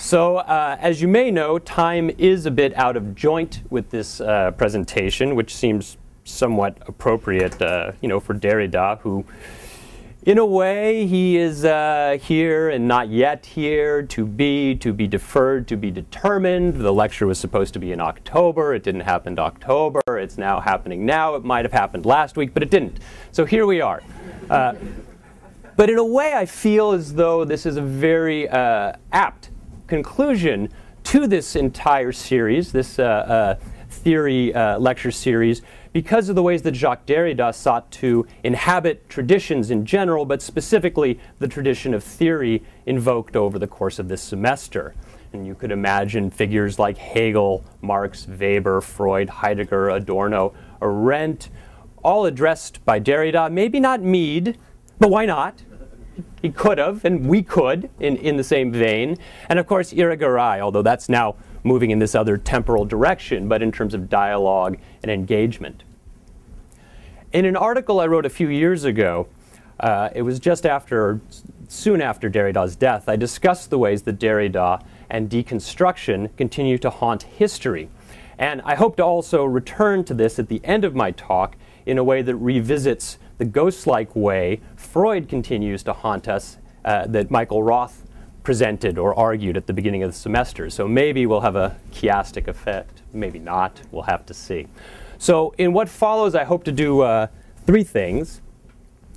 So, as you may know, time is a bit out of joint with this presentation, which seems somewhat appropriate, for Derrida, who, in a way, he is here and not yet here, to be deferred, to be determined. The lecture was supposed to be in October. It didn't happen in October. It's now happening now. It might have happened last week, but it didn't. So here we are. But in a way, I feel as though this is a very apt conclusion to this entire series, this theory lecture series, because of the ways that Jacques Derrida sought to inhabit traditions in general, but specifically the tradition of theory invoked over the course of this semester. And you could imagine figures like Hegel, Marx, Weber, Freud, Heidegger, Adorno, Arendt, all addressed by Derrida. Maybe not Mead, but why not? He could have, and we could, in the same vein. And of course, Irigaray, although that's now moving in this other temporal direction, but in terms of dialogue and engagement. In an article I wrote a few years ago, it was soon after Derrida's death, I discussed the ways that Derrida and deconstruction continue to haunt history. And I hope to also return to this at the end of my talk in a way that revisits the ghost-like way Freud continues to haunt us, that Michael Roth presented or argued at the beginning of the semester. So maybe we'll have a chiastic effect, maybe not, we'll have to see. So in what follows, I hope to do three things.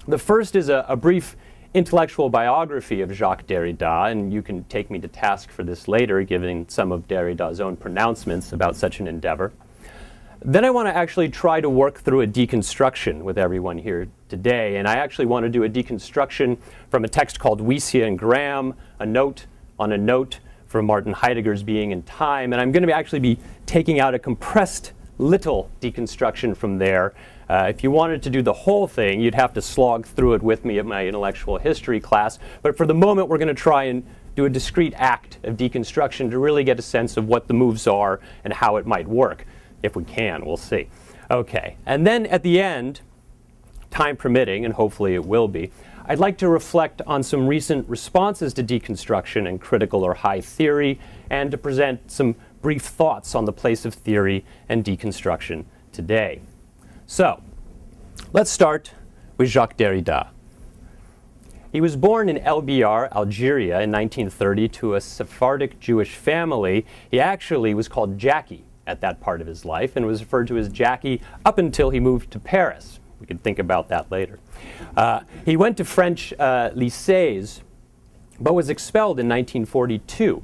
The first is a brief intellectual biography of Jacques Derrida, and you can take me to task for this later, given some of Derrida's own pronouncements about such an endeavor. Then I want to actually try to work through a deconstruction with everyone here today. And I actually want to do a deconstruction from a text called Wysia and Graham, a note on a note from Martin Heidegger's Being and Time. And I'm going to actually be taking out a compressed little deconstruction from there. If you wanted to do the whole thing, you'd have to slog through it with me at my intellectual history class. But for the moment, we're going to try and do a discrete act of deconstruction to really get a sense of what the moves are and how it might work. If we can, we'll see. Okay, and then at the end, time permitting, and hopefully it will be, I'd like to reflect on some recent responses to deconstruction and critical or high theory, and to present some brief thoughts on the place of theory and deconstruction today. So, let's start with Jacques Derrida. He was born in El Biar, Algeria in 1930 to a Sephardic Jewish family. He actually was called Jackie at that part of his life, and was referred to as Jackie up until he moved to Paris. We could think about that later. He went to French lycées, but was expelled in 1942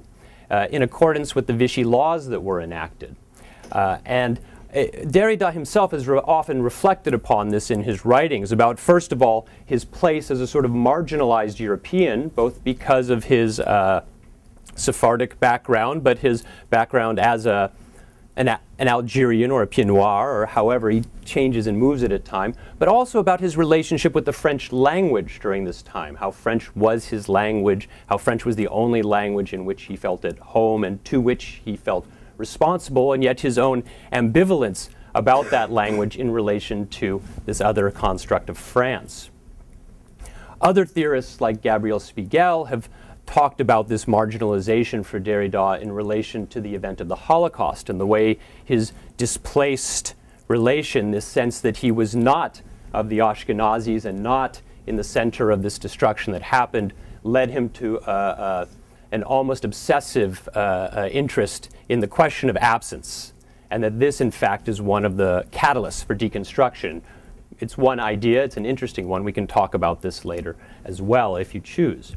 in accordance with the Vichy laws that were enacted. And Derrida himself has often reflected upon this in his writings about, first of all, his place as a sort of marginalized European, both because of his Sephardic background, but his background as an Algerian or a Pied Noir, or however he changes and moves it at time, but also about his relationship with the French language during this time, how French was his language, how French was the only language in which he felt at home and to which he felt responsible, and yet his own ambivalence about that language in relation to this other construct of France. Other theorists like Gabriel Spiegel have talked about this marginalization for Derrida in relation to the event of the Holocaust and the way his displaced relation, this sense that he was not of the Ashkenazis and not in the center of this destruction that happened, led him to an almost obsessive interest in the question of absence, and that this, in fact, is one of the catalysts for deconstruction. It's one idea, it's an interesting one. We can talk about this later as well if you choose.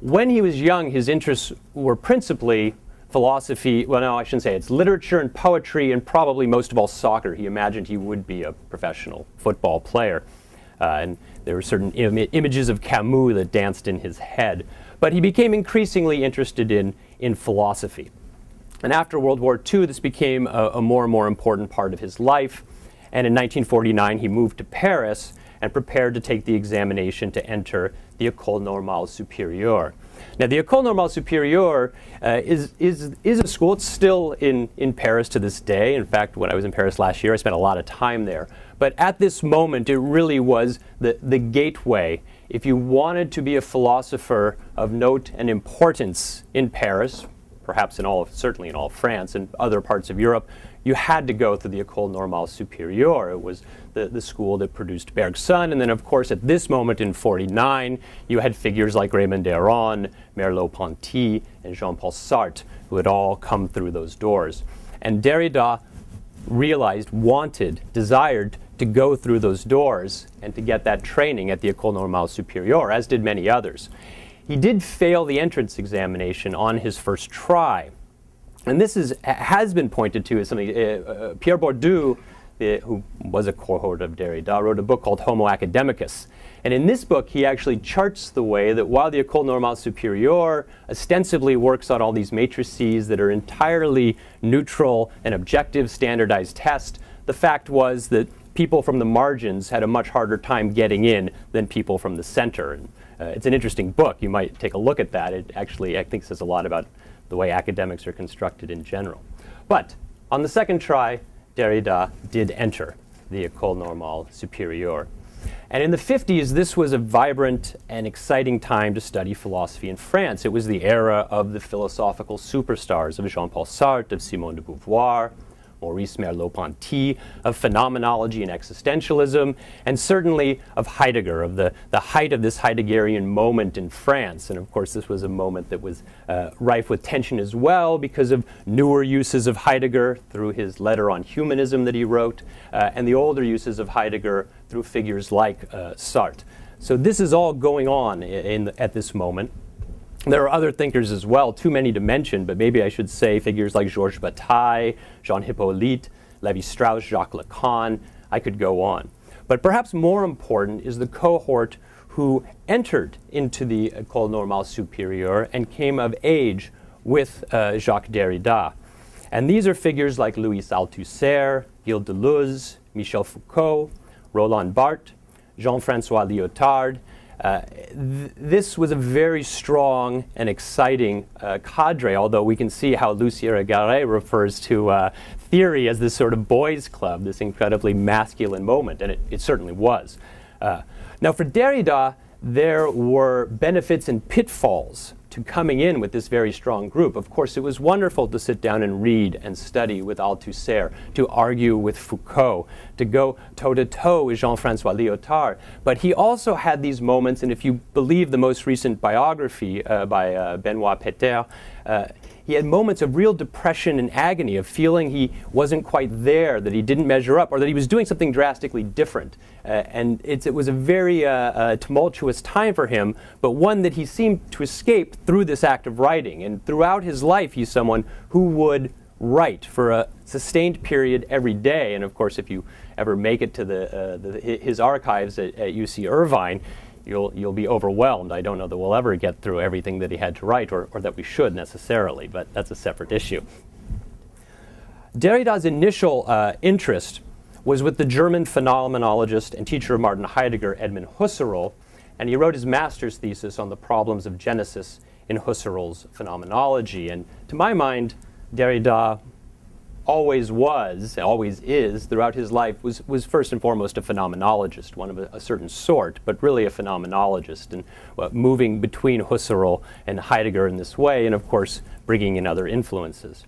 When he was young, his interests were principally philosophy, well, no, I shouldn't say, it's literature and poetry, and probably most of all soccer. He imagined he would be a professional football player. And there were certain images of Camus that danced in his head. But he became increasingly interested in philosophy. And after World War II, this became a more and more important part of his life. And in 1949, he moved to Paris and prepared to take the examination to enter the École Normale Supérieure. Now, the École Normale Supérieure is a school. It's still in Paris to this day. In fact, when I was in Paris last year, I spent a lot of time there. But at this moment, it really was the gateway if you wanted to be a philosopher of note and importance in Paris, perhaps certainly in all of France and other parts of Europe, you had to go through the École Normale Supérieure. It was the school that produced Bergson. And then, of course, at this moment in 1949, you had figures like Raymond Aron, Merleau-Ponty, and Jean-Paul Sartre, who had all come through those doors. And Derrida realized, desired to go through those doors and to get that training at the École Normale Supérieure, as did many others. He did fail the entrance examination on his first try. And this has been pointed to as something, Pierre Bourdieu, who was a cohort of Derrida, wrote a book called Homo Academicus. And in this book, he actually charts the way that while the École Normale Supérieure ostensibly works on all these matrices that are entirely neutral and objective standardized tests, the fact was that people from the margins had a much harder time getting in than people from the center. And, it's an interesting book. You might take a look at that. It actually, I think, says a lot about the way academics are constructed in general. But on the second try, Derrida did enter the École Normale Supérieure. And in the 50s, this was a vibrant and exciting time to study philosophy in France. It was the era of the philosophical superstars of Jean-Paul Sartre, of Simone de Beauvoir, Maurice Merleau-Ponty, of phenomenology and existentialism, and certainly of Heidegger, of the height of this Heideggerian moment in France. And of course, this was a moment that was rife with tension as well because of newer uses of Heidegger through his letter on humanism that he wrote, and the older uses of Heidegger through figures like Sartre. So this is all going on at this moment. There are other thinkers as well, too many to mention, but maybe I should say figures like Georges Bataille, Jean Hippolyte, Lévi-Strauss, Jacques Lacan. I could go on. But perhaps more important is the cohort who entered into the École Normale Supérieure and came of age with Jacques Derrida. And these are figures like Louis Althusser, Gilles Deleuze, Michel Foucault, Roland Barthes, Jean-François Lyotard. This was a very strong and exciting cadre, although we can see how Lucie Irigaray refers to theory as this sort of boys' club, this incredibly masculine moment, and it certainly was. Now for Derrida, there were benefits and pitfalls to coming in with this very strong group. Of course, it was wonderful to sit down and read and study with Althusser, to argue with Foucault, to go toe-to-toe with Jean-François Lyotard. But he also had these moments, and if you believe the most recent biography by Benoît Peter, he had moments of real depression and agony, of feeling he wasn't quite there, that he didn't measure up, or that he was doing something drastically different. And it was a very tumultuous time for him, but one that he seemed to escape through this act of writing. And throughout his life, he's someone who would write for a sustained period every day. And of course, if you ever make it to his archives at UC Irvine, you'll be overwhelmed. I don't know that we'll ever get through everything that he had to write, or that we should necessarily, but that's a separate issue. Derrida's initial interest was with the German phenomenologist and teacher of Martin Heidegger, Edmund Husserl, and he wrote his master's thesis on the problems of Genesis in Husserl's phenomenology. And to my mind, Derrida always is, throughout his life, was first and foremost a phenomenologist, one of a certain sort, but really a phenomenologist, and moving between Husserl and Heidegger in this way, and of course, bringing in other influences.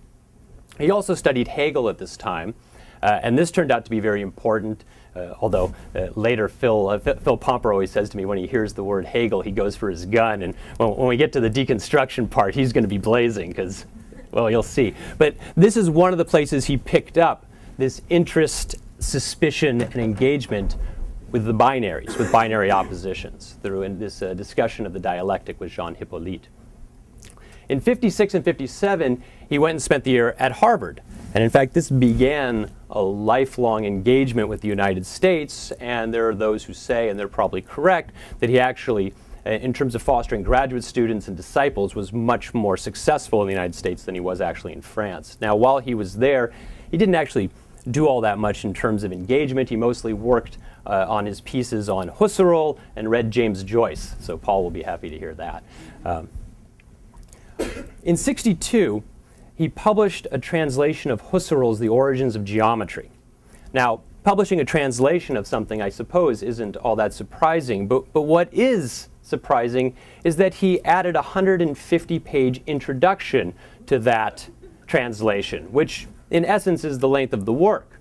He also studied Hegel at this time, and this turned out to be very important, although later Phil Pomper always says to me when he hears the word Hegel, he goes for his gun, and when we get to the deconstruction part, he's going to be blazing, because, well, you'll see. But this is one of the places he picked up this interest, suspicion, and engagement with the binaries, with binary oppositions, through in this discussion of the dialectic with Jean Hippolyte. In 56 and 57, he went and spent the year at Harvard. And in fact, this began a lifelong engagement with the United States, and there are those who say, and they're probably correct, that he actually, in terms of fostering graduate students and disciples, was much more successful in the United States than he was actually in France. Now, while he was there, he didn't actually do all that much in terms of engagement. He mostly worked on his pieces on Husserl and read James Joyce, so Paul will be happy to hear that. In '62, he published a translation of Husserl's The Origins of Geometry. Now, publishing a translation of something, I suppose, isn't all that surprising. But what is surprising is that he added a 150-page introduction to that translation, which in essence is the length of the work.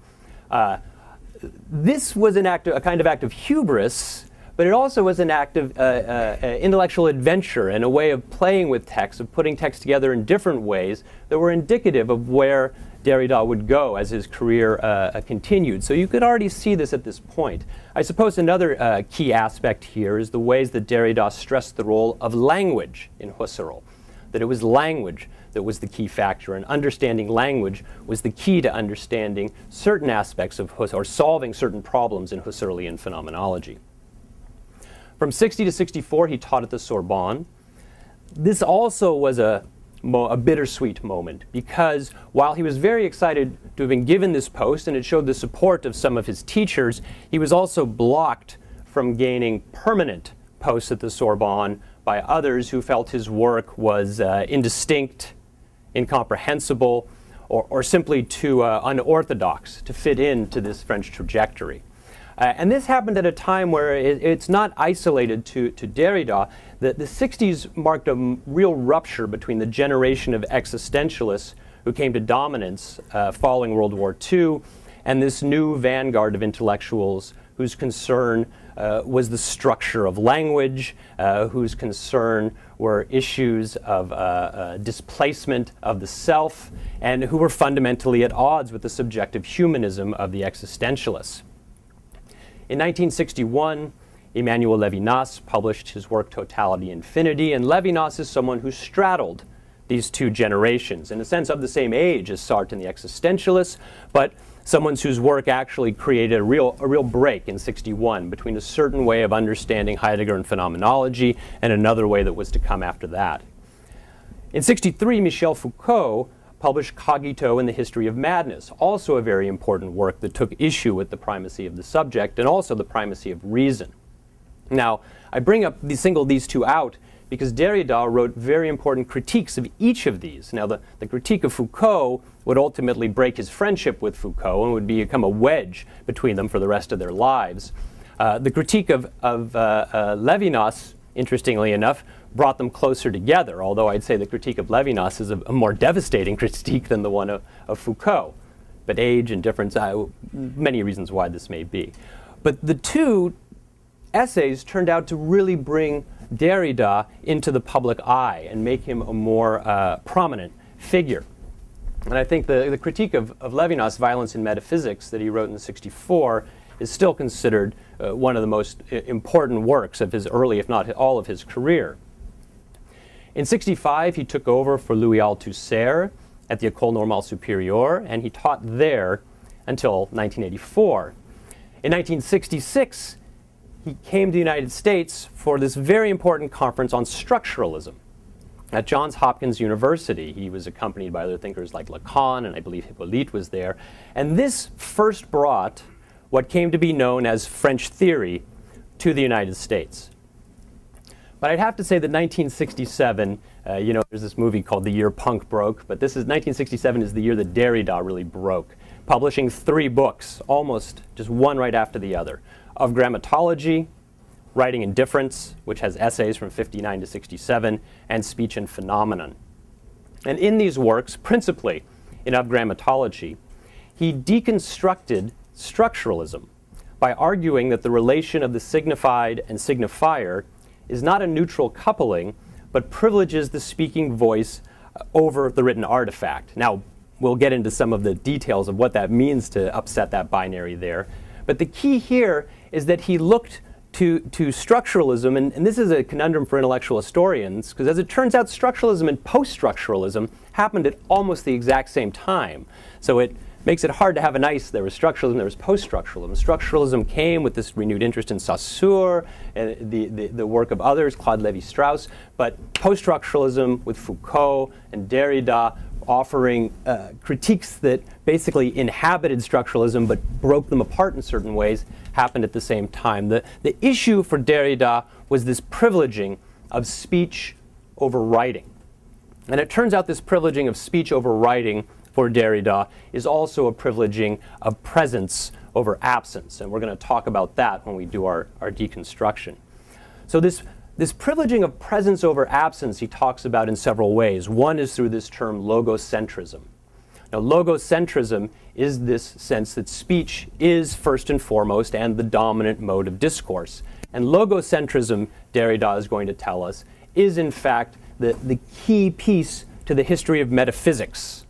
This was a kind of act of hubris, but it also was an act of intellectual adventure and a way of playing with text, of putting text together in different ways that were indicative of where Derrida would go as his career continued. So you could already see this at this point. I suppose another key aspect here is the ways that Derrida stressed the role of language in Husserl, that it was language that was the key factor, and understanding language was the key to understanding certain aspects of Husserl, or solving certain problems in Husserlian phenomenology. From 60 to 64, he taught at the Sorbonne. This also was a bittersweet moment, because while he was very excited to have been given this post and it showed the support of some of his teachers, he was also blocked from gaining permanent posts at the Sorbonne by others who felt his work was indistinct, incomprehensible, or simply too unorthodox to fit into this French trajectory. And this happened at a time where it's not isolated to Derrida. The 60s marked a real rupture between the generation of existentialists who came to dominance following World War II and this new vanguard of intellectuals whose concern was the structure of language, whose concern were issues of displacement of the self, and who were fundamentally at odds with the subjective humanism of the existentialists. In 1961, Emmanuel Levinas published his work Totality Infinity, and Levinas is someone who straddled these two generations, in a sense of the same age as Sartre and the existentialists, but someone whose work actually created a real break in 61 between a certain way of understanding Heidegger and phenomenology and another way that was to come after that. In 63, Michel Foucault published Cogito and the History of Madness, also a very important work that took issue with the primacy of the subject and also the primacy of reason. Now, I single these two out because Derrida wrote very important critiques of each of these. Now, the critique of Foucault would ultimately break his friendship with Foucault and would become a wedge between them for the rest of their lives. The critique of Levinas, interestingly enough, brought them closer together, although I'd say the critique of Levinas is a more devastating critique than the one of Foucault. But age and difference, many reasons why this may be. But the two essays turned out to really bring Derrida into the public eye and make him a more prominent figure. And I think the critique of Levinas, Violence in Metaphysics, that he wrote in '64, is still considered one of the most important works of his early, if not all of his career. In '65, he took over for Louis Althusser at the École Normale Supérieure, and he taught there until 1984. In 1966, he came to the United States for this very important conference on structuralism at Johns Hopkins University. He was accompanied by other thinkers like Lacan, and I believe Hippolyte was there. And this first brought what came to be known as French theory to the United States. But I'd have to say that 1967, there's this movie called The Year Punk Broke, but 1967 is the year that Derrida really broke, publishing 3 books, almost just one right after the other, of Grammatology, Writing and Difference, which has essays from 59 to 67, and Speech and Phenomenon. And in these works, principally in Of Grammatology, he deconstructed structuralism by arguing that the relation of the signified and signifier is not a neutral coupling, but privileges the speaking voice over the written artifact. Now, we'll get into some of the details of what that means to upset that binary there. But the key here is that he looked to structuralism, and this is a conundrum for intellectual historians, because as it turns out, structuralism and post-structuralism happened at almost the exact same time. So it makes it hard to have there was structuralism, there was post-structuralism. Structuralism came with this renewed interest in Saussure, and the work of others, Claude Lévi-Strauss, but post-structuralism with Foucault and Derrida offering critiques that basically inhabited structuralism but broke them apart in certain ways happened at the same time. The issue for Derrida was this privileging of speech over writing. And it turns out this privileging of speech over writing for Derrida is also a privileging of presence over absence. And we're going to talk about that when we do our deconstruction. So this privileging of presence over absence he talks about in several ways. One is through this term logocentrism. Now, logocentrism is this sense that speech is first and foremost and the dominant mode of discourse. And logocentrism, Derrida is going to tell us, is in fact the key piece to the history of metaphysics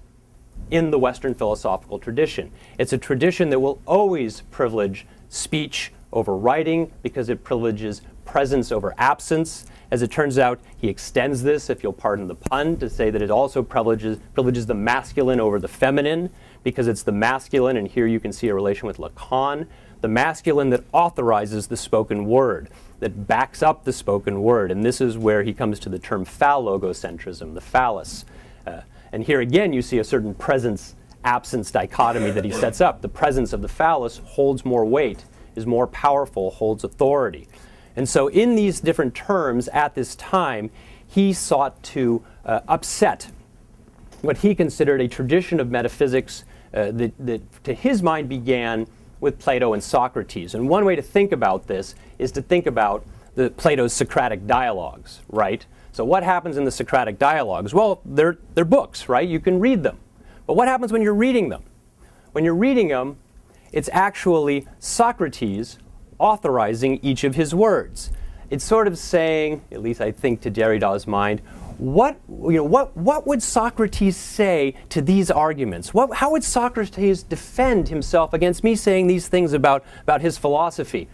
in the Western philosophical tradition. It's a tradition that will always privilege speech over writing because it privileges presence over absence. As it turns out, he extends this, if you'll pardon the pun, to say that it also privileges the masculine over the feminine, because it's the masculine, and here you can see a relation with Lacan, the masculine that authorizes the spoken word, that backs up the spoken word. And this is where he comes to the term phallogocentrism, the phallus. And here again you see a certain presence-absence dichotomy that he sets up. The presence of the phallus holds more weight, is more powerful, holds authority. And so in these different terms at this time, he sought to upset what he considered a tradition of metaphysics that to his mind began with Plato and Socrates. And one way to think about this is to think about Plato's Socratic dialogues, right? So what happens in the Socratic dialogues? Well, they're books, right? You can read them. But what happens when you're reading them? When you're reading them, it's actually Socrates authorizing each of his words. It's sort of saying, at least I think to Derrida's mind, what would Socrates say to these arguments? How would Socrates defend himself against me saying these things about his philosophy?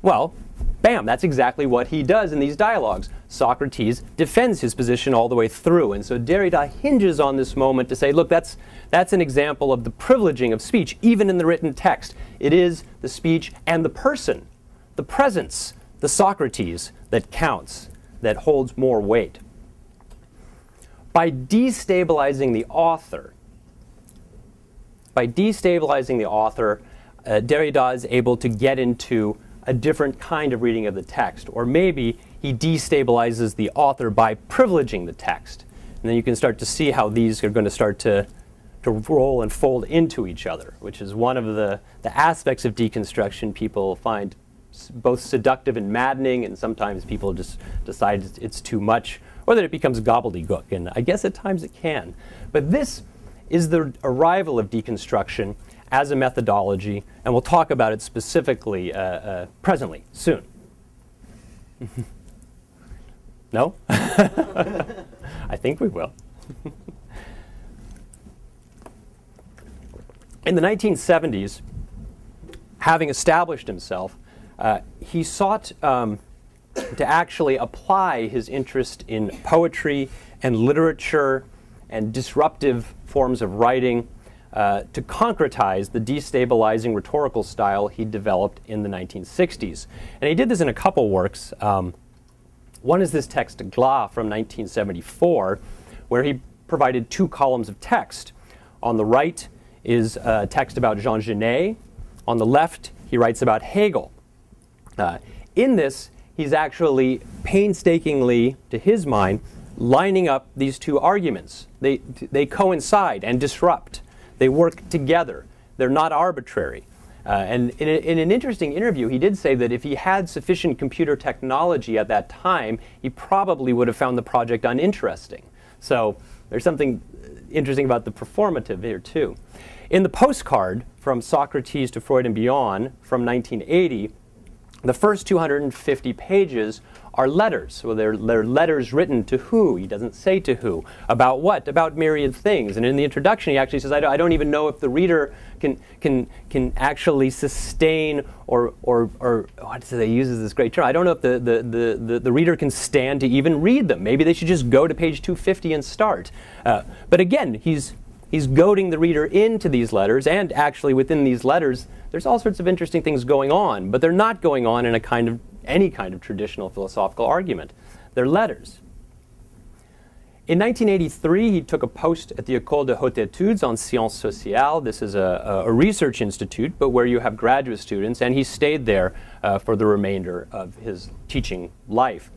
Well, bam, that's exactly what he does in these dialogues. Socrates defends his position all the way through. And so Derrida hinges on this moment to say, look, that's an example of the privileging of speech, even in the written text. It is the speech and the person, the presence, the Socrates that counts, that holds more weight. By destabilizing the author, Derrida is able to get into a different kind of reading of the text. Or maybe he destabilizes the author by privileging the text. And then you can start to see how these are going to start to roll and fold into each other, which is one of the aspects of deconstruction people find both seductive and maddening, and sometimes people just decide it's too much, or that it becomes gobbledygook, and I guess at times it can. But this is the arrival of deconstruction as a methodology, and we'll talk about it specifically presently, soon. No? I think we will. In the 1970s, having established himself, he sought to actually apply his interest in poetry and literature and disruptive forms of writing to concretize the destabilizing rhetorical style he developed in the 1960s. And he did this in a couple works. One is this text, Glas, from 1974, where he provided two columns of text. On the right is a text about Jean Genet. On the left, he writes about Hegel. In this, he's actually painstakingly, to his mind, lining up these two arguments. They coincide and disrupt. They work together. They're not arbitrary. And in an interesting interview, he did say that if he had sufficient computer technology at that time, he probably would have found the project uninteresting. So there's something interesting about the performative here, too. In the postcard, From Socrates to Freud and Beyond, from 1980, the first 250 pages are letters. So they're letters written to who? He doesn't say to who. About what? About myriad things. And in the introduction, he actually says, I don't even know if the reader can actually sustain or what does he uses this great term? I don't know if the reader can stand to even read them. Maybe they should just go to page 250 and start. But again, he's goading the reader into these letters, and actually within these letters, there's all sorts of interesting things going on, but they're not going on in any kind of traditional philosophical argument. They're letters. In 1983, he took a post at the École de Hautes Études en Sciences Sociales. This is a research institute, but where you have graduate students, and he stayed there for the remainder of his teaching life.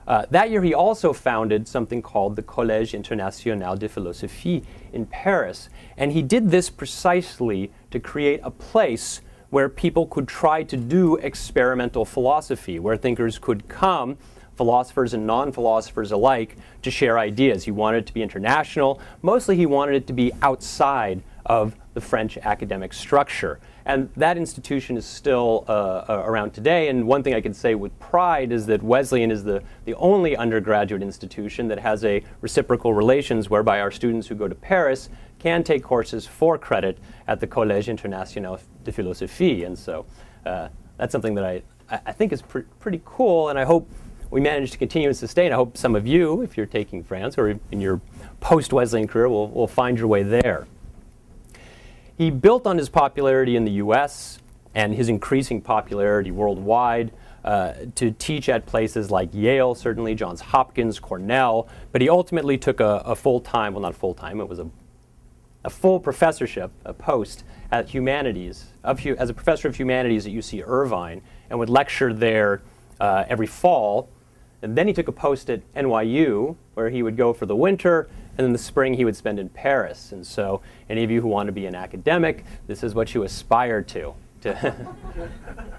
That year, he also founded something called the Collège International de Philosophie in Paris, and he did this precisely to create a place where people could try to do experimental philosophy, where thinkers could come, philosophers and non-philosophers alike, to share ideas. He wanted it to be international. Mostly he wanted it to be outside of the French academic structure. And that institution is still around today. And one thing I can say with pride is that Wesleyan is the only undergraduate institution that has a reciprocal relations whereby our students who go to Paris can take courses for credit at the Collège International de Philosophie. And so that's something that I think is pretty cool, and I hope we manage to continue and sustain. I hope some of you, if you're taking France or in your post-Wesleyan career, will find your way there. He built on his popularity in the US and his increasing popularity worldwide to teach at places like Yale, certainly, Johns Hopkins, Cornell, but he ultimately took a full-time, well, not full-time, it was a full professorship, a post at humanities, as a professor of humanities at UC Irvine, and would lecture there every fall. And then he took a post at NYU, where he would go for the winter, and in the spring he would spend in Paris. And so any of you who want to be an academic, this is what you aspire to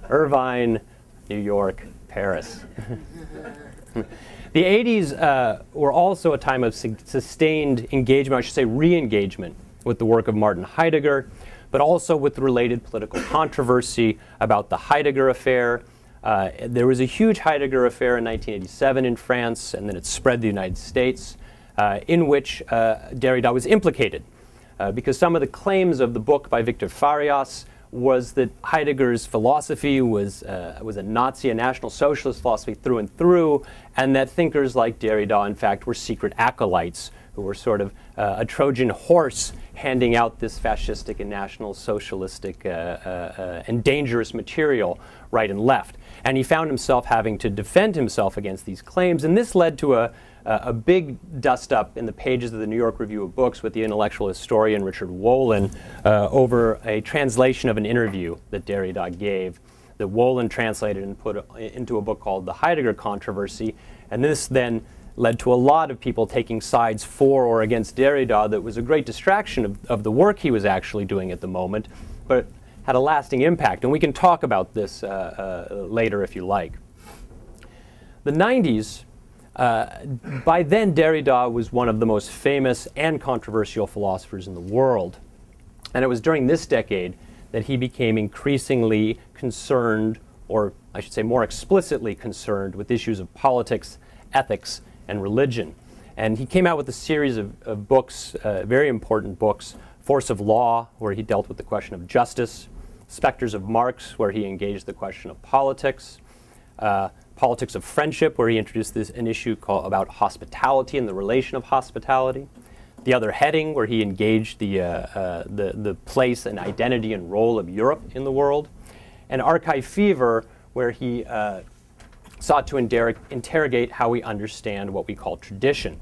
Irvine, New York, Paris. The 80s were also a time of sustained engagement, I should say re-engagement, with the work of Martin Heidegger, but also with the related political controversy about the Heidegger affair. There was a huge Heidegger affair in 1987 in France, and then it spread to the United States, in which Derrida was implicated, because some of the claims of the book by Victor Farias was that Heidegger's philosophy was a Nazi, a National Socialist philosophy through and through, and that thinkers like Derrida, in fact, were secret acolytes who were sort of a Trojan horse handing out this fascistic and National Socialistic and dangerous material right and left. And he found himself having to defend himself against these claims, and this led to a big dust-up in the pages of the New York Review of Books with the intellectual historian Richard Wolin over a translation of an interview that Derrida gave, that Wolin translated and put into a book called The Heidegger Controversy. And this then led to a lot of people taking sides for or against Derrida. That was a great distraction of the work he was actually doing at the moment, but had a lasting impact. And we can talk about this later if you like. The 90s, by then Derrida was one of the most famous and controversial philosophers in the world. And it was during this decade that he became increasingly concerned, or I should say more explicitly concerned, with issues of politics, ethics, and religion. And he came out with a series of books, very important books, Force of Law, where he dealt with the question of justice, Spectres of Marx, where he engaged the question of politics, Politics of Friendship, where he introduced an issue about hospitality and the relation of hospitality, The Other Heading, where he engaged the place and identity and role of Europe in the world, and Archive Fever, where he sought to interrogate how we understand what we call tradition.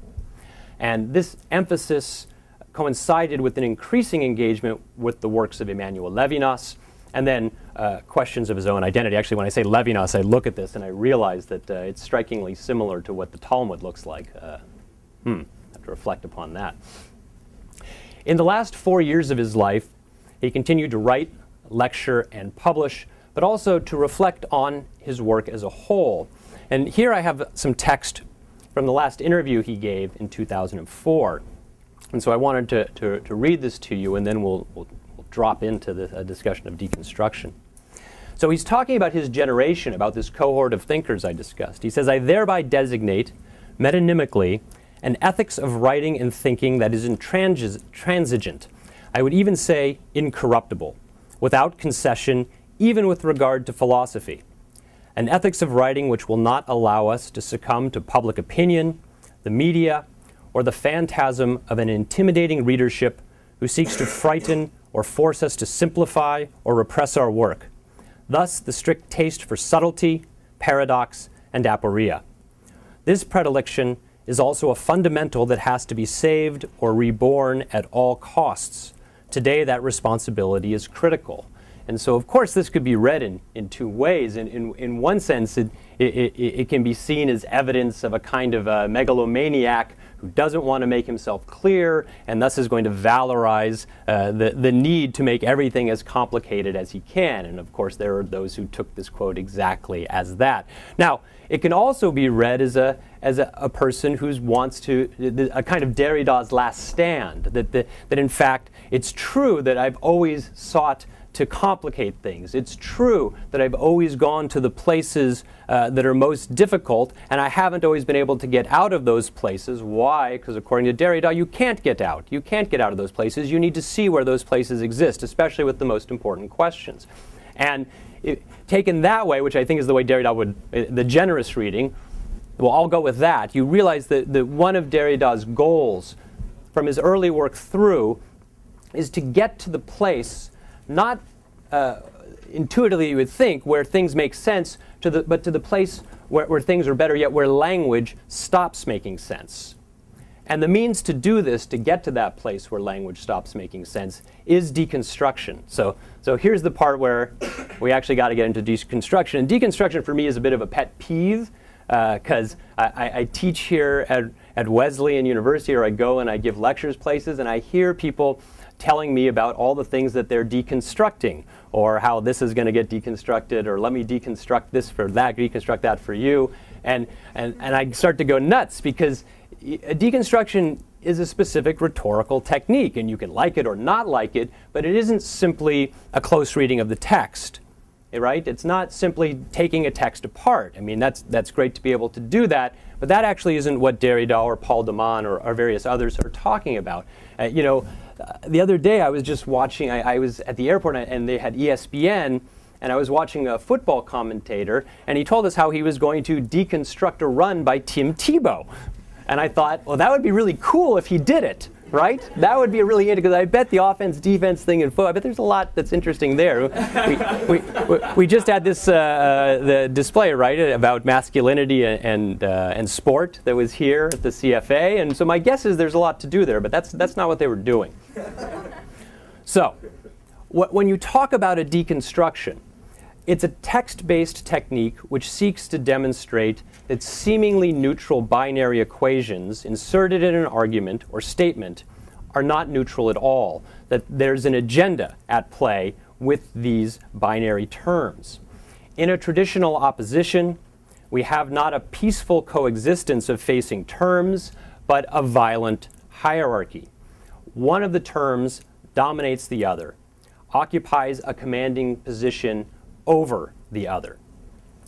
And this emphasis coincided with an increasing engagement with the works of Emmanuel Levinas, and then questions of his own identity. Actually, when I say Levinas, I look at this and I realize that it's strikingly similar to what the Talmud looks like. I have to reflect upon that. In the last 4 years of his life, he continued to write, lecture, and publish, but also to reflect on his work as a whole. And here I have some text from the last interview he gave in 2004. And so I wanted to read this to you, and then we'll drop into a discussion of deconstruction. So he's talking about his generation, about this cohort of thinkers I discussed. He says, "I thereby designate, metonymically, an ethics of writing and thinking that is intransigent, I would even say incorruptible, without concession, even with regard to philosophy. An ethics of writing which will not allow us to succumb to public opinion, the media, or the phantasm of an intimidating readership who seeks to frighten or force us to simplify or repress our work. Thus, the strict taste for subtlety, paradox, and aporia. This predilection is also a fundamental that has to be saved or reborn at all costs. Today, that responsibility is critical." And so, of course, this could be read in two ways. In one sense, it can be seen as evidence of a kind of a megalomaniac who doesn't want to make himself clear, and thus is going to valorize the need to make everything as complicated as he can. And of course, there are those who took this quote exactly as that. Now, it can also be read as a person who wants to, a kind of Derrida's last stand, that in fact it's true that I've always sought to complicate things. It's true that I've always gone to the places that are most difficult, and I haven't always been able to get out of those places. Why? Because according to Derrida, you can't get out. You can't get out of those places. You need to see where those places exist, especially with the most important questions. And taken that way, which I think is the way Derrida would, the generous reading, well, I'll go with that. You realize that one of Derrida's goals from his early work through is to get to the place, not intuitively you would think, where things make sense, but to the place where things are better, yet where language stops making sense. And the means to do this, to get to that place where language stops making sense, is deconstruction. So here's the part where we actually got to get into deconstruction. And deconstruction for me is a bit of a pet peeve, because I teach here at Wesleyan University, or I go and I give lectures places, and I hear people telling me about all the things that they're deconstructing, or how this is going to get deconstructed, or let me deconstruct this for that, deconstruct that for you. And I start to go nuts, because deconstruction is a specific rhetorical technique, and you can like it or not like it, but it isn't simply a close reading of the text, right? It's not simply taking a text apart. I mean, that's great to be able to do that, but that actually isn't what Derrida or Paul de Man or various others are talking about. The other day I was just watching, I was at the airport and they had ESPN, and I was watching a football commentator, and he told us how he was going to deconstruct a run by Tim Tebow. And I thought, well, that would be really cool if he did it, right? That would be really interesting, because I bet the offense-defense thing in football, I bet there's a lot that's interesting there. We just had this the display, right, about masculinity and sport that was here at the CFA, and so my guess is there's a lot to do there, but that's not what they were doing. So, when you talk about a deconstruction, it's a text-based technique which seeks to demonstrate that seemingly neutral binary equations inserted in an argument or statement are not neutral at all, that there's an agenda at play with these binary terms. In a traditional opposition, we have not a peaceful coexistence of facing terms, but a violent hierarchy. One of the terms dominates the other, occupies a commanding position over the other.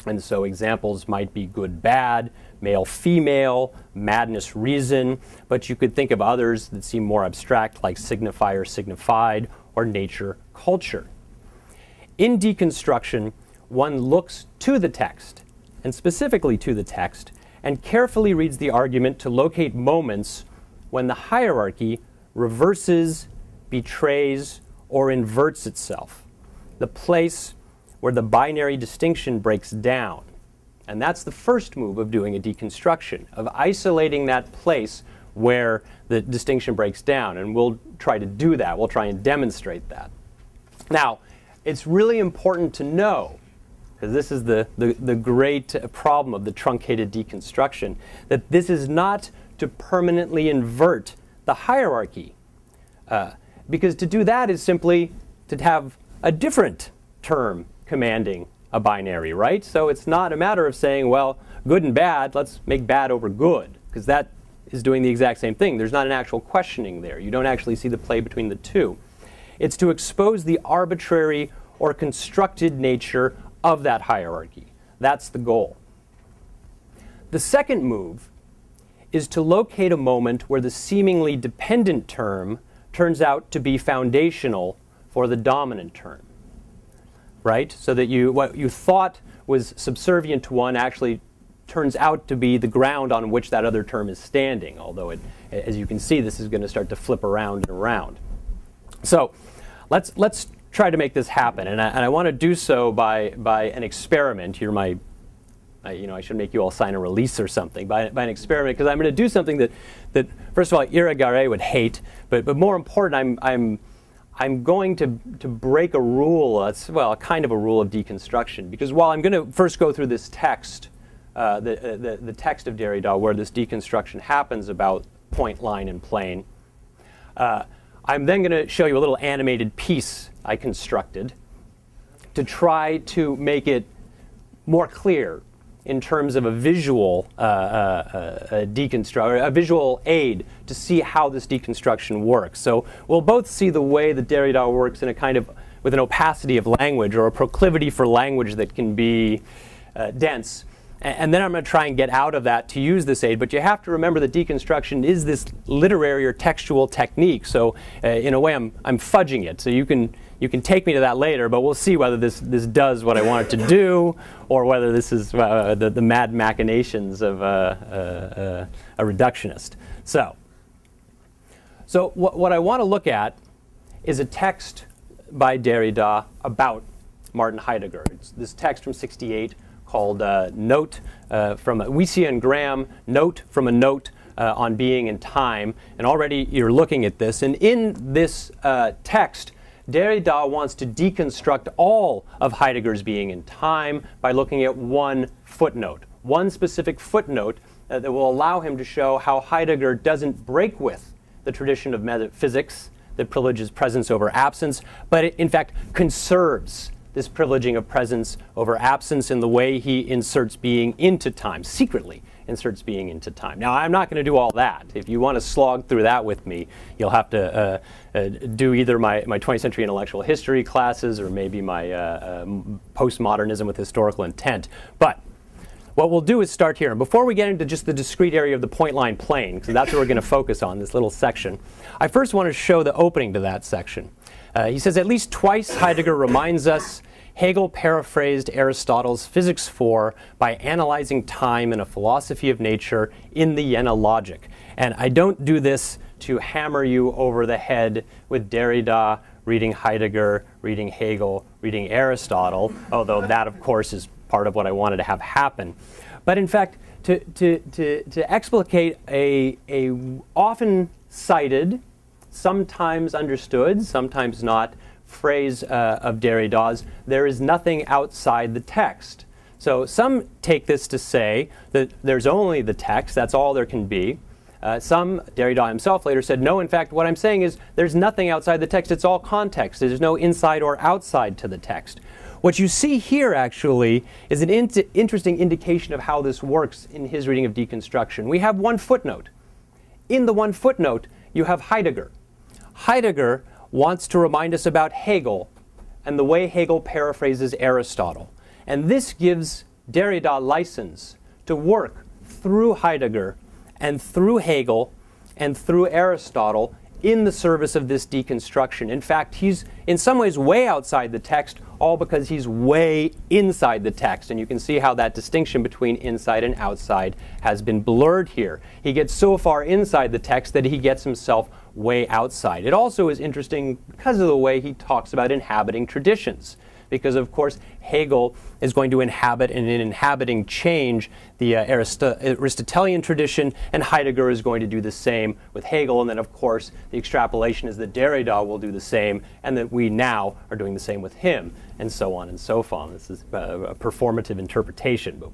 And so examples might be good, bad, male, female, madness, reason, but you could think of others that seem more abstract, like signifier, signified, or nature, culture. In deconstruction, one looks to the text, and specifically to the text, and carefully reads the argument to locate moments when the hierarchy reverses, betrays, or inverts itself, the place where the binary distinction breaks down. And that's the first move of doing a deconstruction, of isolating that place where the distinction breaks down. And we'll try to do that. We'll try and demonstrate that. Now, it's really important to know, because this is the great problem of the truncated deconstruction, that this is not to permanently invert the hierarchy. Because to do that is simply to have a different term commanding a binary, right? So it's not a matter of saying, well, good and bad, let's make bad over good, because that is doing the exact same thing. There's not an actual questioning there. You don't actually see the play between the two. It's to expose the arbitrary or constructed nature of that hierarchy. That's the goal. The second move is to locate a moment where the seemingly dependent term turns out to be foundational for the dominant term. Right? So that what you thought was subservient to one actually turns out to be the ground on which that other term is standing, although as you can see, this is going to start to flip around and around. So let's try to make this happen, and I want to do so by an experiment. You're my, I should make you all sign a release or something, by an experiment, because I'm going to do something that first of all, Irigaray would hate, but more important, I'm going to break a rule, well, a kind of a rule of deconstruction, because while I'm going to first go through this text, the text of Derrida, where this deconstruction happens about point, line, and plane. I'm then going to show you a little animated piece I constructed to try to make it more clear in terms of a visual a visual aid to see how this deconstruction works. So we'll both see the way that Derrida works in a kind of with an opacity of language, or a proclivity for language that can be dense. And then I'm going to try and get out of that to use this aid. But you have to remember that deconstruction is this literary or textual technique. So in a way, I'm fudging it. So you can take me to that later, but we'll see whether this does what I want it to do, or whether this is the mad machinations of a reductionist. So what I want to look at is a text by Derrida about Martin Heidegger. It's this text from '68 called Note from Weisier and Graham, Note from a Note on Being and Time. And already you're looking at this. And in this text, Derrida wants to deconstruct all of Heidegger's being and time by looking at one footnote, one specific footnote that will allow him to show how Heidegger doesn't break with the tradition of metaphysics that privileges presence over absence, but it in fact conserves this privileging of presence over absence in the way he inserts being into time, secretly inserts being into time. Now, I'm not going to do all that. If you want to slog through that with me, you'll have to do either my 20th century intellectual history classes or maybe my postmodernism with historical intent. But what we'll do is start here. And before we get into just the discrete area of the point line plane, because that's what we're going to focus on, this little section, I first want to show the opening to that section. He says, at least twice Heidegger reminds us Hegel paraphrased Aristotle's Physics 4 by analyzing time in a philosophy of nature in the Jena logic. And I don't do this to hammer you over the head with Derrida reading Heidegger, reading Hegel, reading Aristotle, although that, of course, is part of what I wanted to have happen. But in fact, to explicate a often cited, sometimes understood, sometimes not, phrase of Derrida's, there is nothing outside the text. So some take this to say that there's only the text, that's all there can be. Some, Derrida himself later said, no, in fact, what I'm saying is there's nothing outside the text, it's all context. There's no inside or outside to the text. What you see here, actually, is an interesting indication of how this works in his reading of deconstruction. We have one footnote. In the one footnote, you have Heidegger. Heidegger wants to remind us about Hegel and the way Hegel paraphrases Aristotle. And this gives Derrida license to work through Heidegger and through Hegel and through Aristotle in the service of this deconstruction. In fact, he's in some ways way outside the text, all because he's way inside the text. And you can see how that distinction between inside and outside has been blurred here. He gets so far inside the text that he gets himself way outside. It also is interesting because of the way he talks about inhabiting traditions. Because, of course, Hegel is going to inhabit, and in inhabiting change, the Aristotelian tradition, and Heidegger is going to do the same with Hegel. And then, of course, the extrapolation is that Derrida will do the same, and that we now are doing the same with him, and so on and so on. This is a performative interpretation, but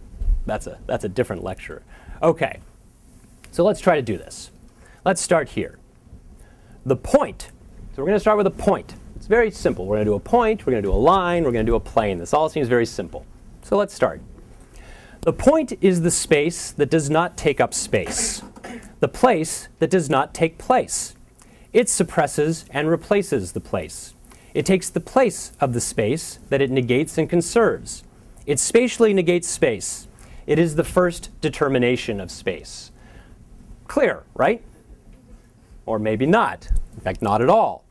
that's a different lecture. Okay, so let's try to do this. Let's start here. The point. So we're going to start with a point. It's very simple. We're going to do a point, we're going to do a line, we're going to do a plane. This all seems very simple. So let's start. The point is the space that does not take up space, the place that does not take place. It suppresses and replaces the place. It takes the place of the space that it negates and conserves. It spatially negates space. It is the first determination of space. Clear, right? Or maybe not. In fact, not at all.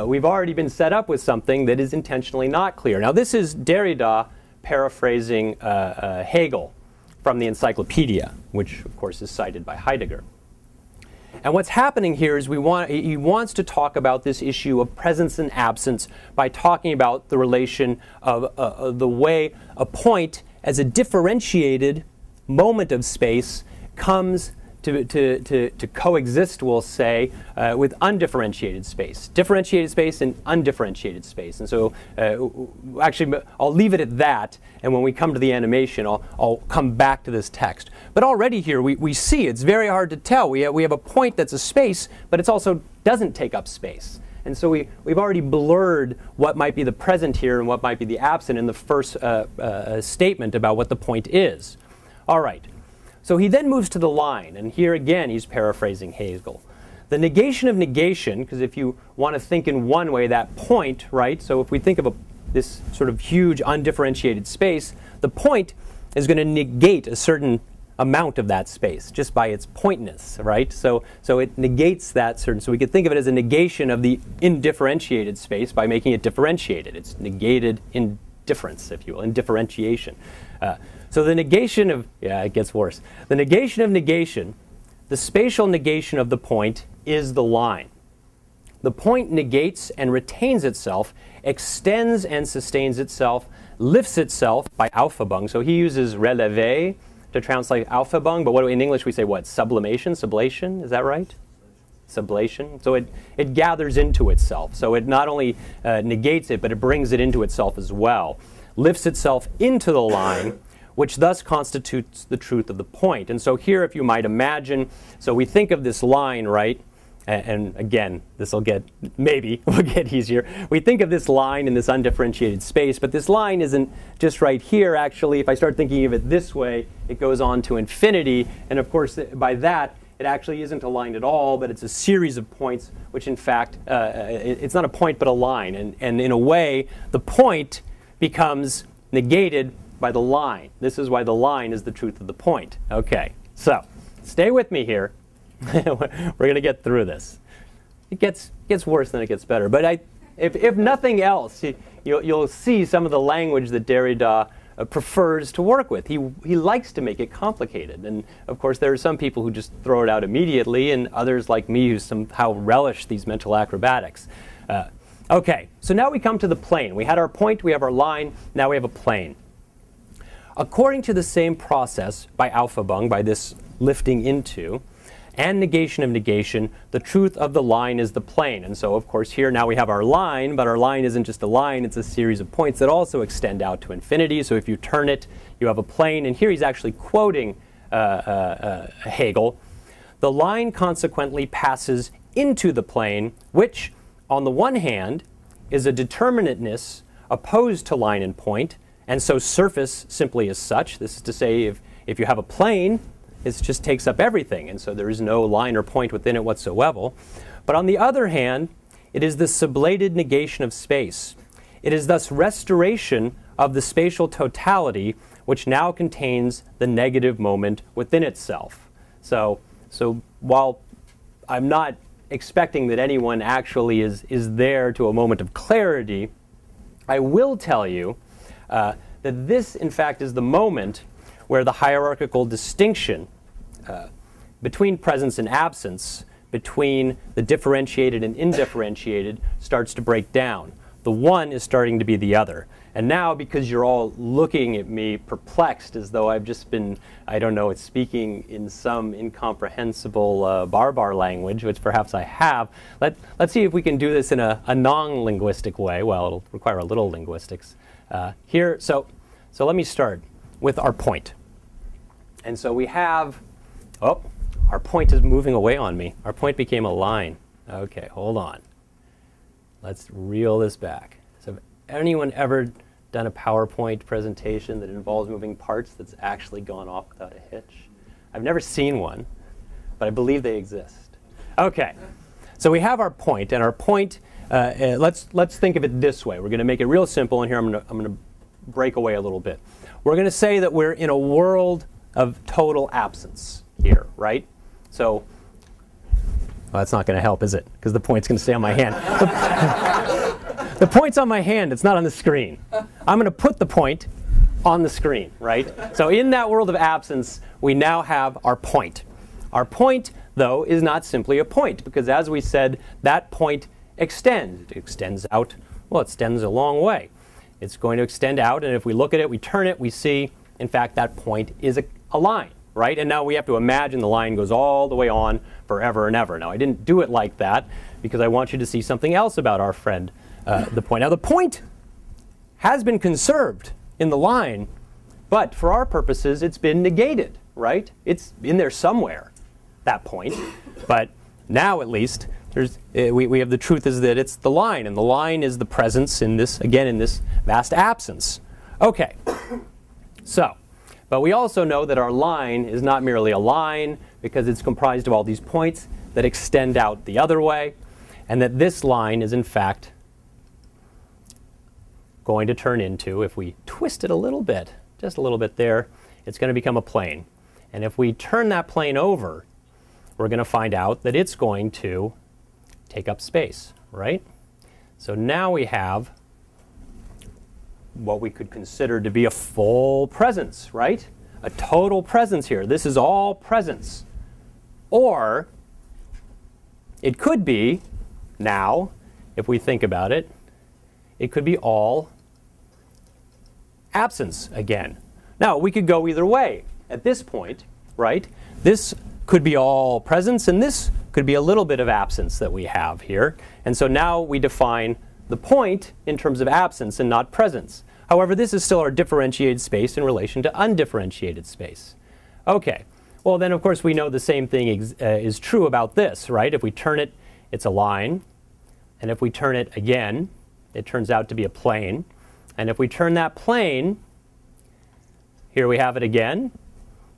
We've already been set up with something that is intentionally not clear. Now, this is Derrida paraphrasing Hegel from the Encyclopedia, which, of course, is cited by Heidegger. And what's happening here is he wants to talk about this issue of presence and absence by talking about the relation of the way a point as a differentiated moment of space comes to coexist, we'll say, with undifferentiated space. Differentiated space and undifferentiated space. And so actually, I'll leave it at that. And when we come to the animation, I'll come back to this text. But already here, we see it's very hard to tell. We have a point that's a space, but it also doesn't take up space. And so we've already blurred what might be the present here and what might be the absent in the first statement about what the point is. All right. So he then moves to the line, and here again he's paraphrasing Hegel. The negation of negation, because if you want to think in one way, that point, right? So if we think of this sort of huge undifferentiated space, the point is going to negate a certain amount of that space just by its pointness, right? So it negates that certain, so we could think of it as a negation of the indifferentiated space by making it differentiated. It's negated indifference, if you will, indifferentiation. So the negation of, yeah, it gets worse. The negation of negation, the spatial negation of the point is the line. The point negates and retains itself, extends and sustains itself, lifts itself by Aufhebung. So he uses relevé to translate Aufhebung, but in English we say what? Sublimation, sublation, is that right? Sublation. So it gathers into itself. So it not only negates it, but it brings it into itself as well. Lifts itself into the line, which thus constitutes the truth of the point. And so here, if you might imagine, so we think of this line, right? And again, this will get, maybe will get easier. We think of this line in this undifferentiated space, but this line isn't just right here, actually. If I start thinking of it this way, it goes on to infinity. And of course, by that, it actually isn't a line at all, but it's a series of points, which in fact, it's not a point, but a line. And in a way, the point becomes negated by the line. This is why the line is the truth of the point. Okay, so stay with me here. We're going to get through this. It gets worse than it gets better. But if nothing else, you'll see some of the language that Derrida prefers to work with. He likes to make it complicated. And of course, there are some people who just throw it out immediately, and others like me who somehow relish these mental acrobatics. Okay, so now we come to the plane. We had our point, we have our line, now we have a plane. According to the same process by Aufhebung, by this lifting into, and negation of negation, the truth of the line is the plane. And so, of course, here now we have our line, but our line isn't just a line, it's a series of points that also extend out to infinity. So if you turn it, you have a plane. And here he's actually quoting Hegel. The line consequently passes into the plane, which, on the one hand, is a determinateness opposed to line and point, and so surface simply is such. This is to say, if you have a plane, it just takes up everything, and so there is no line or point within it whatsoever. But on the other hand, it is the sublated negation of space. It is thus restoration of the spatial totality, which now contains the negative moment within itself. So while I'm not expecting that anyone actually is there to a moment of clarity, I will tell you that this, in fact, is the moment where the hierarchical distinction between presence and absence, between the differentiated and indifferentiated, starts to break down. The one is starting to be the other. And now, because you're all looking at me perplexed as though I've just been, I don't know, speaking in some incomprehensible barbar language, which perhaps I have, let's see if we can do this in a non-linguistic way. Well, it'll require a little linguistics. Here, so let me start with our point. And so we have, oh, our point is moving away on me. Our point became a line. Okay, hold on. Let's reel this back. So have anyone ever done a PowerPoint presentation that involves moving parts that's actually gone off without a hitch? I've never seen one, but I believe they exist. Okay, so we have our point, and our point, let's think of it this way. We're going to make it real simple, and here I'm going to break away a little bit. We're going to say that we're in a world of total absence here, right? So, well, that's not going to help, is it? Because the point's going to stay on my hand. The point's on my hand. It's not on the screen. I'm going to put the point on the screen, right? So in that world of absence, we now have our point. Our point, though, is not simply a point, because as we said, that point extends. It extends out. Well, it extends a long way. It's going to extend out, and if we look at it, we turn it, we see, in fact, that point is a line. right? And now we have to imagine the line goes all the way on forever and ever. Now, I didn't do it like that because I want you to see something else about our friend, the point. Now, the point has been conserved in the line, but for our purposes, it's been negated, right? It's in there somewhere, that point. But now, at least, we have the truth is that it's the line, and the line is the presence in this, again, in this vast absence. Okay, so, but we also know that our line is not merely a line because it's comprised of all these points that extend out the other way, and that this line is, in fact, going to turn into, if we twist it a little bit, just a little bit there, it's going to become a plane. And if we turn that plane over, we're going to find out that it's going to take up space, right? So now we have what we could consider to be a full presence, right? A total presence here. This is all presence. Or it could be, now, if we think about it, it could be all absence again. Now, we could go either way at this point, right? This could be all presence, and this could be a little bit of absence that we have here. And so now we define the point in terms of absence and not presence. However, this is still our differentiated space in relation to undifferentiated space. Okay, well then of course we know the same thing is true about this, right? If we turn it, it's a line. And if we turn it again, it turns out to be a plane. And if we turn that plane, here we have it again,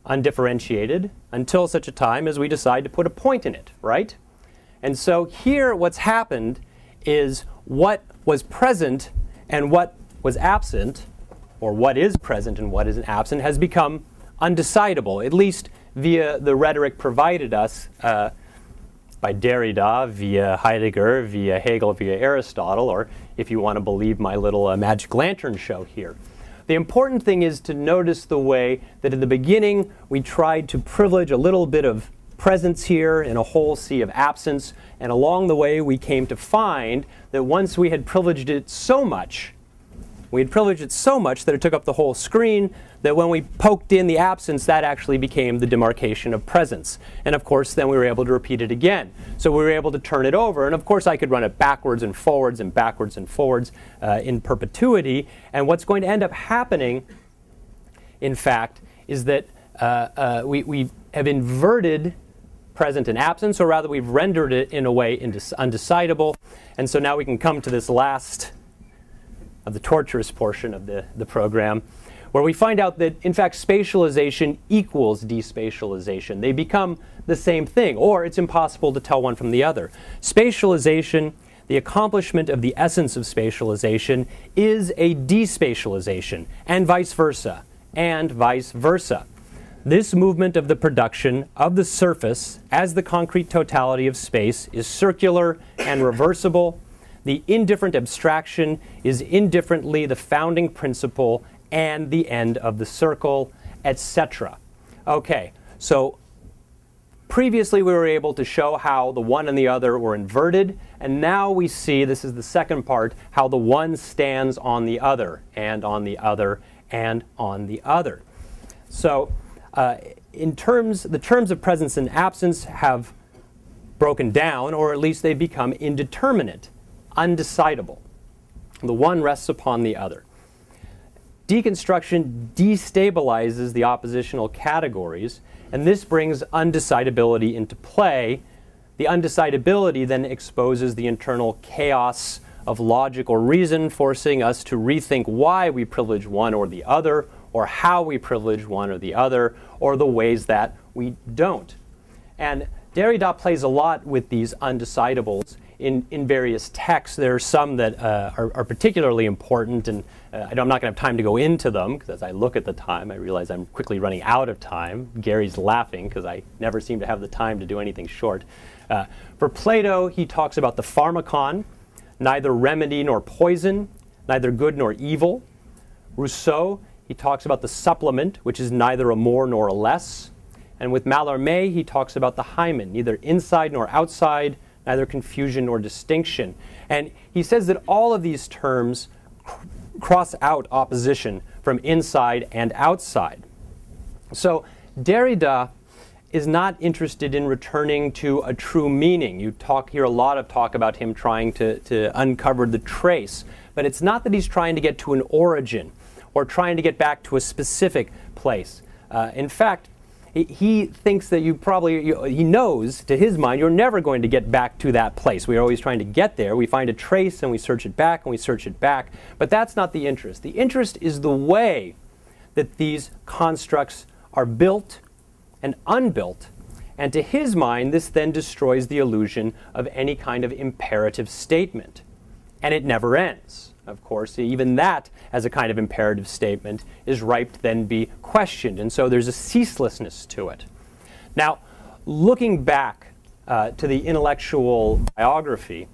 undifferentiated, until such a time as we decide to put a point in it, right? And so here what's happened is what was present and what was absent, or what is present and what is absent, has become undecidable, at least via the rhetoric provided us by Derrida, via Heidegger, via Hegel, via Aristotle, or if you want to believe my little magic lantern show here. The important thing is to notice the way that in the beginning we tried to privilege a little bit of presence here in a whole sea of absence, and along the way we came to find that once we had privileged it so much, that it took up the whole screen, that when we poked in the absence, that actually became the demarcation of presence. And of course, then we were able to repeat it again. So we were able to turn it over. And of course, I could run it backwards and forwards and backwards and forwards in perpetuity. And what's going to end up happening, in fact, is that we have inverted present and absence, or rather we've rendered it in a way undecidable. And so now we can come to this last of the torturous portion of the program, where we find out that, in fact, spatialization equals despatialization. They become the same thing, or it's impossible to tell one from the other. Spatialization, the accomplishment of the essence of spatialization, is a despatialization, and vice versa, and vice versa. This movement of the production of the surface as the concrete totality of space is circular and reversible. The indifferent abstraction is indifferently the founding principle and the end of the circle, etc. Okay, so previously we were able to show how the one and the other were inverted, and now we see, this is the second part, how the one stands on the other, and on the other, and on the other. So the terms of presence and absence have broken down, or at least they've become indeterminate, undecidable. The one rests upon the other. Deconstruction destabilizes the oppositional categories, and this brings undecidability into play. The undecidability then exposes the internal chaos of logic or reason, forcing us to rethink why we privilege one or the other, or how we privilege one or the other, or the ways that we don't. And Derrida plays a lot with these undecidables in various texts. There are some that are particularly important, and I'm not going to have time to go into them, because as I look at the time, I realize I'm quickly running out of time. Gary's laughing, because I never seem to have the time to do anything short. For Plato, he talks about the pharmakon, neither remedy nor poison, neither good nor evil. Rousseau, he talks about the supplement, which is neither a more nor a less. And with Mallarmé, he talks about the hymen, neither inside nor outside, neither confusion nor distinction. And he says that all of these terms cross out opposition from inside and outside. So Derrida is not interested in returning to a true meaning. You hear a lot of talk about him trying to uncover the trace, but it's not that he's trying to get to an origin or trying to get back to a specific place. In fact, he thinks that he knows, to his mind, you're never going to get back to that place. We're always trying to get there. We find a trace and we search it back and we search it back, but that's not the interest. The interest is the way that these constructs are built and unbuilt, and to his mind, this then destroys the illusion of any kind of imperative statement. And it never ends. Of course, even that, as a kind of imperative statement, is ripe to then be questioned, and so there's a ceaselessness to it. Now, looking back to the intellectual biography,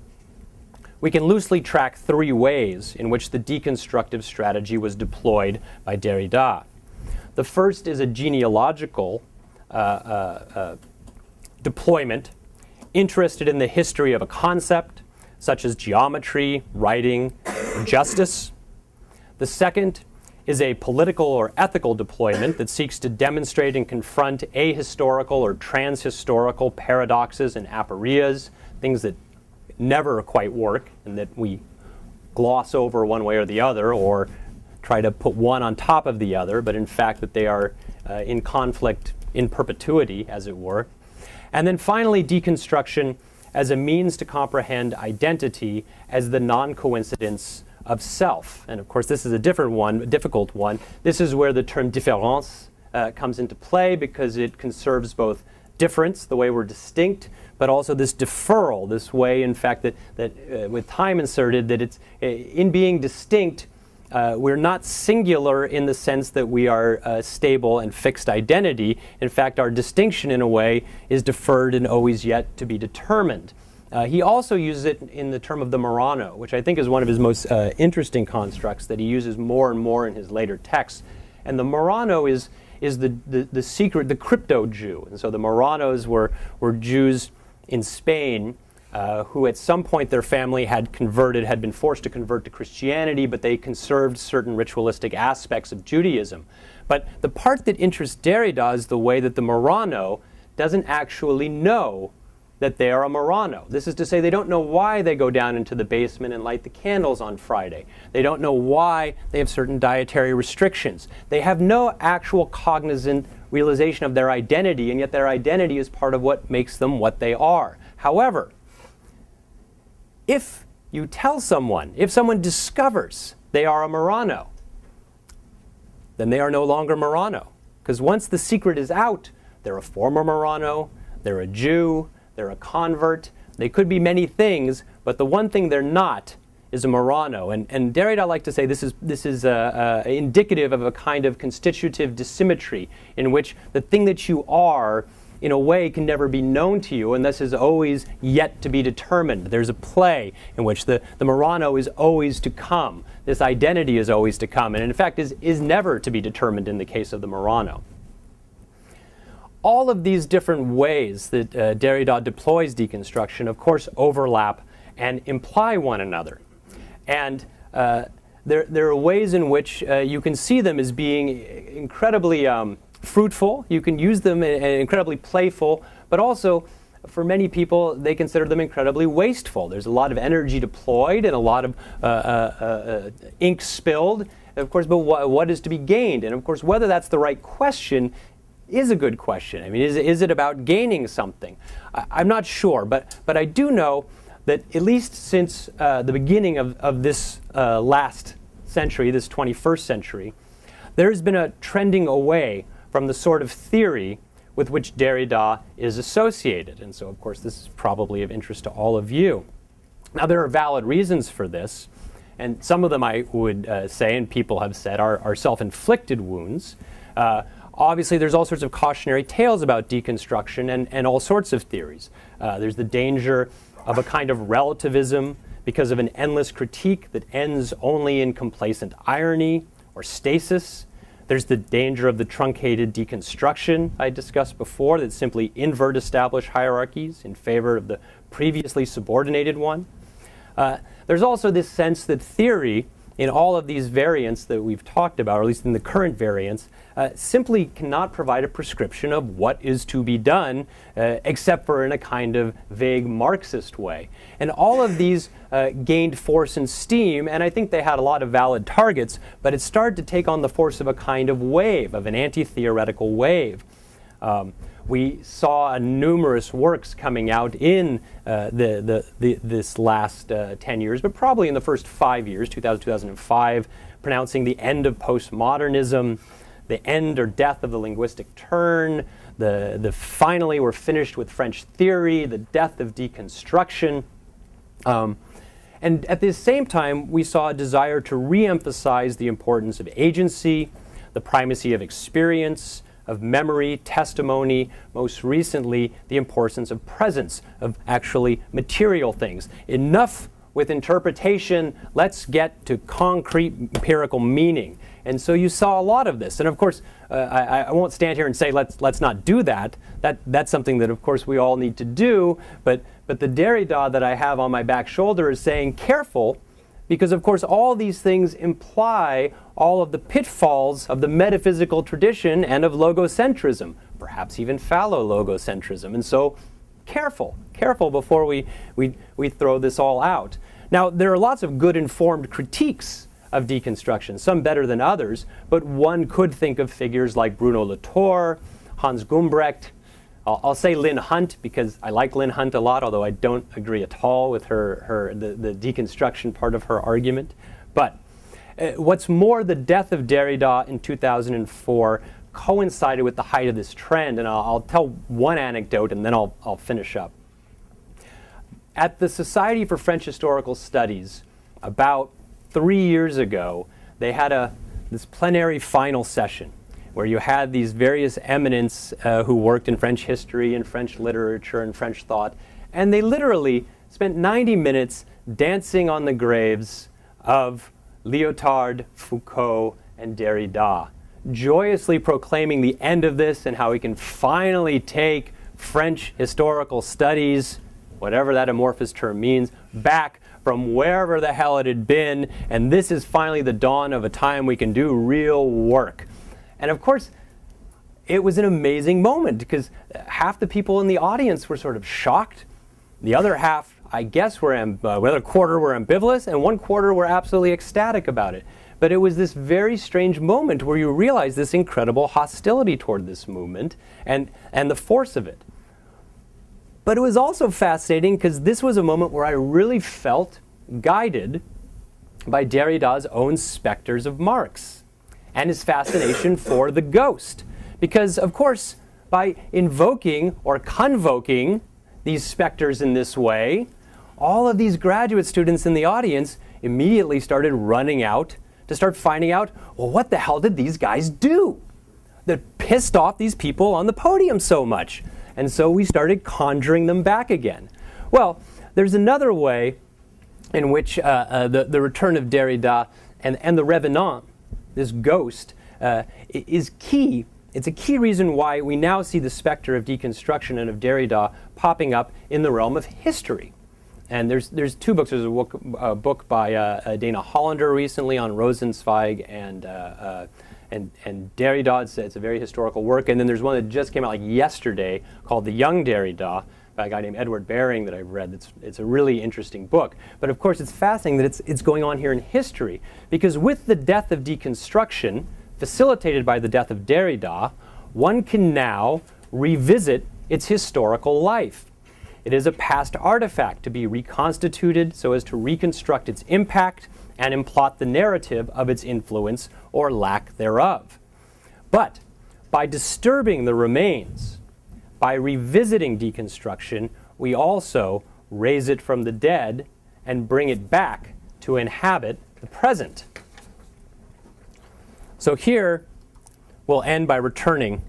we can loosely track three ways in which the deconstructive strategy was deployed by Derrida. The first is a genealogical deployment, interested in the history of a concept, such as geometry, writing, or justice. The second is a political or ethical deployment that seeks to demonstrate and confront ahistorical or transhistorical paradoxes and aporias, things that never quite work and that we gloss over one way or the other, or try to put one on top of the other, but in fact that they are in conflict in perpetuity, as it were. And then finally, deconstruction as a means to comprehend identity as the non-coincidence of self. And of course, this is a different one, a difficult one. This is where the term différence comes into play, because it conserves both difference, the way we're distinct, but also this deferral, this way, in fact, that with time inserted, that it's in being distinct, we're not singular in the sense that we are stable and fixed identity. In fact, our distinction, in a way, is deferred and always yet to be determined. He also uses it in the term of the Murano, which I think is one of his most interesting constructs that he uses more and more in his later texts. And the Murano is the secret, the crypto-Jew. And so the Muranos were Jews in Spain who at some point their family had been forced to convert to Christianity, but they conserved certain ritualistic aspects of Judaism. But the part that interests Derrida is the way that the Murano doesn't actually know that they are a Murano. This is to say, they don't know why they go down into the basement and light the candles on Friday. They don't know why they have certain dietary restrictions. They have no actual cognizant realization of their identity, and yet their identity is part of what makes them what they are. However, if you tell someone, if someone discovers they are a Murano, then they are no longer Murano. Because once the secret is out, they're a former Murano, they're a Jew, they're a convert, they could be many things, but the one thing they're not is a Murano. And Derrida liked to say this is indicative of a kind of constitutive dissymmetry in which the thing that you are, in a way, can never be known to you, and this is always yet to be determined. There's a play in which the Murano is always to come. This identity is always to come, and in fact is never to be determined in the case of the Murano. All of these different ways that Derrida deploys deconstruction, of course, overlap and imply one another. And there are ways in which you can see them as being incredibly fruitful. You can use them incredibly playful, but also for many people they consider them incredibly wasteful. There's a lot of energy deployed and a lot of ink spilled, of course, but what is to be gained? And of course, whether that's the right question is a good question. I mean, is it about gaining something? I'm not sure, but I do know that at least since the beginning of this last century, this 21st century, there's been a trending away from the sort of theory with which Derrida is associated. And so, of course, this is probably of interest to all of you. Now, there are valid reasons for this, and some of them I would say, and people have said, are self-inflicted wounds. Obviously, there's all sorts of cautionary tales about deconstruction and all sorts of theories. There's the danger of a kind of relativism because of an endless critique that ends only in complacent irony or stasis. There's the danger of the truncated deconstruction I discussed before that simply invert established hierarchies in favor of the previously subordinated one. There's also this sense that theory in all of these variants that we've talked about, or at least in the current variants, simply cannot provide a prescription of what is to be done, except for in a kind of vague Marxist way. And all of these gained force and steam, and I think they had a lot of valid targets, but it started to take on the force of a kind of wave, of an anti-theoretical wave. We saw numerous works coming out in this last 10 years, but probably in the first 5 years, 2000, 2005, pronouncing the end of postmodernism, the end or death of the linguistic turn, finally we're finished with French theory, the death of deconstruction. And at the same time, we saw a desire to re-emphasize the importance of agency, the primacy of experience, of memory, testimony, most recently the importance of presence, of actually material things. Enough with interpretation, let's get to concrete empirical meaning. And so you saw a lot of this. And of course, I won't stand here and say let's not do that. That's something that of course we all need to do, but the Derrida that I have on my back shoulder is saying careful, because of course all these things imply all of the pitfalls of the metaphysical tradition and of logocentrism, perhaps even fallow logocentrism. And so careful before we throw this all out. Now there are lots of good informed critiques of deconstruction, some better than others, but one could think of figures like Bruno Latour, Hans Gumbrecht. I'll say Lynn Hunt because I like Lynn Hunt a lot, although I don't agree at all with the deconstruction part of her argument. But what's more, the death of Derrida in 2004 coincided with the height of this trend, and I'll tell one anecdote and then I'll finish up. At the Society for French Historical Studies, about 3 years ago, they had this plenary final session where you had these various eminents who worked in French history and French literature and French thought, and they literally spent 90 minutes dancing on the graves of Lyotard, Foucault, and Derrida, joyously proclaiming the end of this and how we can finally take French historical studies, whatever that amorphous term means, back from wherever the hell it had been, and this is finally the dawn of a time we can do real work. And of course, it was an amazing moment because half the people in the audience were sort of shocked. The other half, I guess, the other quarter were ambivalent, and 1/4 were absolutely ecstatic about it. But it was this very strange moment where you realize this incredible hostility toward this movement and the force of it. But it was also fascinating because this was a moment where I really felt guided by Derrida's own specters of Marx and his fascination for the ghost. Because, of course, by invoking or convoking these specters in this way, all of these graduate students in the audience immediately started running out to start finding out, well, what the hell did these guys do that pissed off these people on the podium so much? And so we started conjuring them back again. Well, there's another way in which the return of Derrida and the revenant, this ghost, is key. It's a key reason why we now see the specter of deconstruction and of Derrida popping up in the realm of history. And there's two books. There's a book by Dana Hollander recently on Rosenzweig and Derrida. It's a very historical work. And then there's one that just came out like yesterday called The Young Derrida by a guy named Edward Bering that I've read. It's a really interesting book. But of course, it's fascinating that it's going on here in history, because with the death of deconstruction, facilitated by the death of Derrida, one can now revisit its historical life. It is a past artifact to be reconstituted so as to reconstruct its impact and implot the narrative of its influence or lack thereof. But by disturbing the remains, by revisiting deconstruction, we also raise it from the dead and bring it back to inhabit the present. So here, we'll end by returning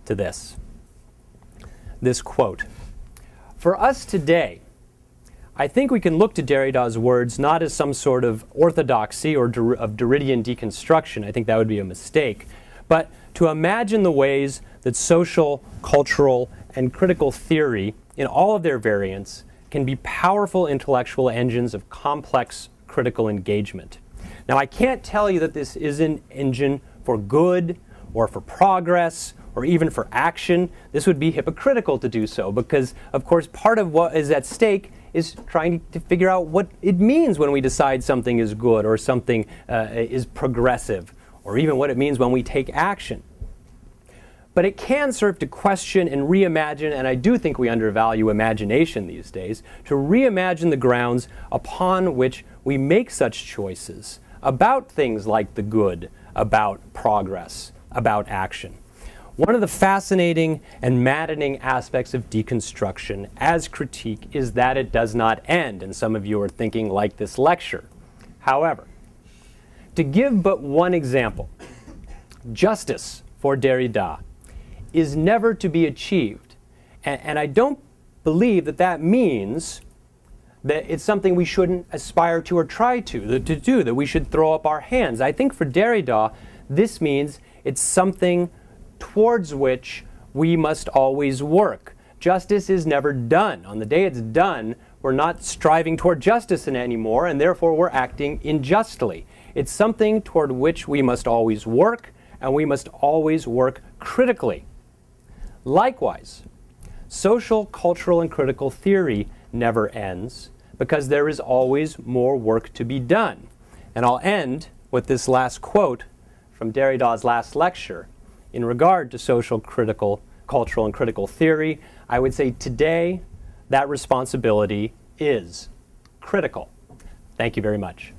to this quote. For us today, I think we can look to Derrida's words not as some sort of orthodoxy or of Derridian deconstruction. I think that would be a mistake. But to imagine the ways that social, cultural, and critical theory, in all of their variants, can be powerful intellectual engines of complex critical engagement. Now, I can't tell you that this is an engine for good or for progress or even for action. This would be hypocritical to do so because, of course, part of what is at stake is trying to figure out what it means when we decide something is good or something is progressive, or even what it means when we take action. But it can serve to question and reimagine, and I do think we undervalue imagination these days, to reimagine the grounds upon which we make such choices about things like the good, about progress, about action. One of the fascinating and maddening aspects of deconstruction as critique is that it does not end, and some of you are thinking like this lecture. However, to give but one example, justice for Derrida is never to be achieved. And I don't believe that that means that it's something we shouldn't aspire to or try to do, that we should throw up our hands. I think for Derrida, this means it's something towards which we must always work. Justice is never done. On the day it's done, we're not striving toward justice anymore, and therefore we're acting unjustly. It's something toward which we must always work, and we must always work critically. Likewise, social, cultural, and critical theory never ends because there is always more work to be done. And I'll end with this last quote from Derrida's last lecture. In regard to social, critical, cultural, and critical theory, I would say today that responsibility is critical. Thank you very much.